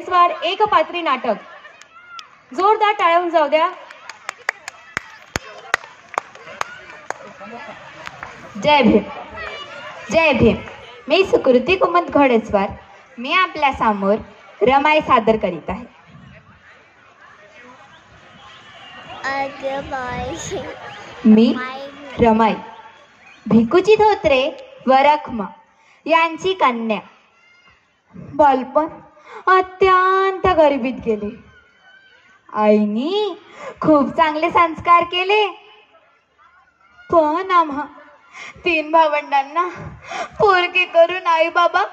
घोडेस्वार एकपात्री नाटक. जोरदार टाळ्या जाऊ द्या. जय भीम. जय भीम. मी सुकृती कुमत घोडेस्वार. मी आपल्या समोर रमाई सादर करीत आहे. मी रमाई भिकूची धोत्रे व रखमा यांची कन्या. बालपण अत्यंत गरिबीत गेले. आईनी खूप चांगले संस्कार केले, पण आम्हा 3 भावंडांना पोरके करून आई बाबा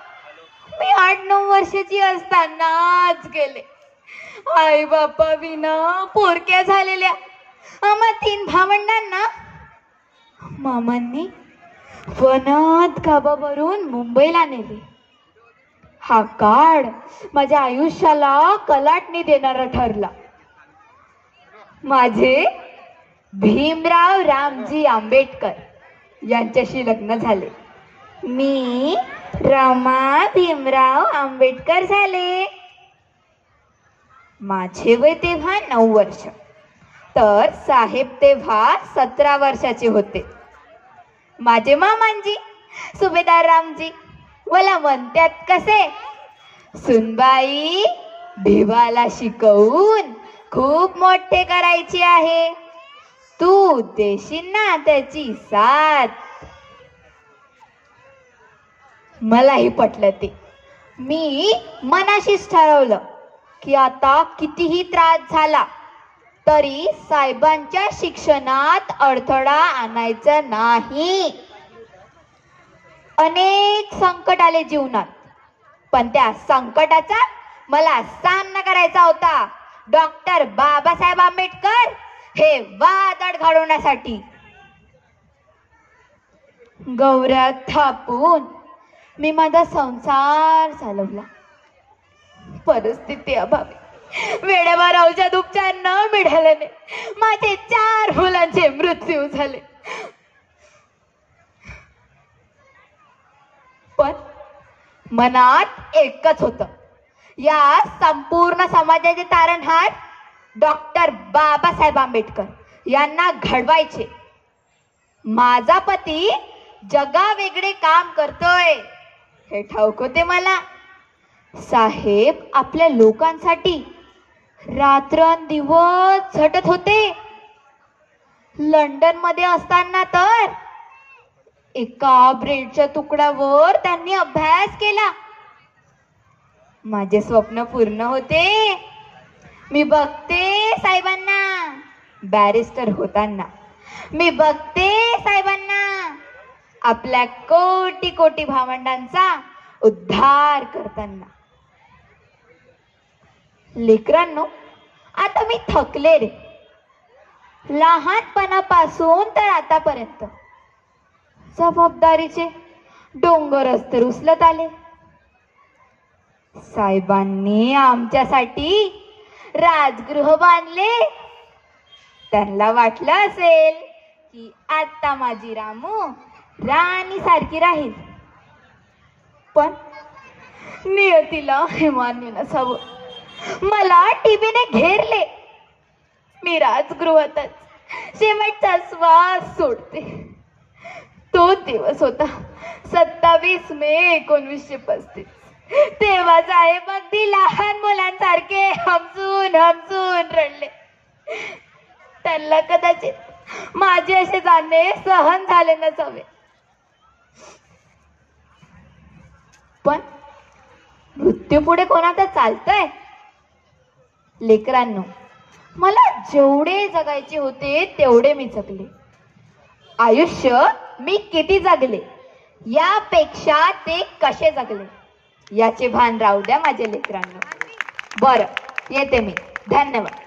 मी 8-9 वर्षाची असतानाच गेले. आई बाबा विना पोरक्या झालेल्या आम्हा 3 भावंडांना मामांनी वनात गाभा भरून मुंबईला नेले. हा काळ माझ्या आयुष्याला कलाटणी देणारा ठरला. माझे भीमराव रामजी आंबेडकर यांच्याशी लग्न झाले. मी रमा भीमराव आंबेडकर झाले. माझे वय तेव्हा 9 वर्ष, तर साहेब तेव्हा 17 वर्षाचे होते. माझे मामांजी सुभेदार रामजी मला म्हणतात कसे, सुनबाई भिवाला शिकवून खूप मोठे करायचे आहे, तू देशील ना त्याची साथ. मलाही पटलं ते. मी मनाशीच ठरवलं की आता कितीही त्रास झाला तरी साहेबांच्या शिक्षणात अडथळा आणायचा नाही. अनेक संकट आले जीवनात, पण त्या संकटाचा मला सामना करायचा होता डॉक्टर बाबासाहेब आंबेडकर हे वादळ घडवण्यासाठी. गौऱ्या थापून मी माझा संसार चालवला. परिस्थिती अभावी वेळेवर औषध उपचार न मिळाल्याने माझे 4 मुलांचे मृत्यू झाले. पण मनात एकच होतं, या संपूर्ण समाजाचे तारणहार डॉक्टर बाबासाहेब आंबेडकर यांना घडवायचे. माझा पती जगावेगळे काम करतोय हे ठाऊक होते मला. साहेब आपल्या लोकांसाठी रात्रंदिवस झटत होते. लंडन मध्ये असताना तर एका ब्रेडच्या तुकड्यावर त्यांनी अभ्यास केला. माझे स्वप्न पूर्ण होते. मी बघते साहेबांना बॅरिस्टर होताना. मी बघते साहेबांना आपल्या कोटी कोटी भावंडांचा उद्धार करताना. लेकरांनो, आता मी थकले रे. लहानपणापासून तर आतापर्यंत जबाबदारीचे डोंगर तर उचलत आले. साहेबांनी आमच्यासाठी राजगृह बांधले. त्यांना वाटलं असेल की आता माझी रामू राणी सारखी राहील, पण नियतीला हे मान्य नसावं. मला टीव्हीने घेरले. मी राजगृहातच शेवटचा श्वास सोडते. तो दिवस होता 27 मे 1935. तेव्हा साहेब अगदी लहान मुलांसारखे हमसून हमसून रडले. त्यांना कदाचित माझे असे जाणे सहन झाले नसावे, पण मृत्यू पुढे कोणाचा चालतंय. लेकरांनो, मला जेवढे जगायचे होते तेवढे मी जगले. आयुष्य मी किती जगले यापेक्षा ते कसे जगले याचे भान राहू द्या माझ्या लेकरांनो. बरं, येते मी. धन्यवाद.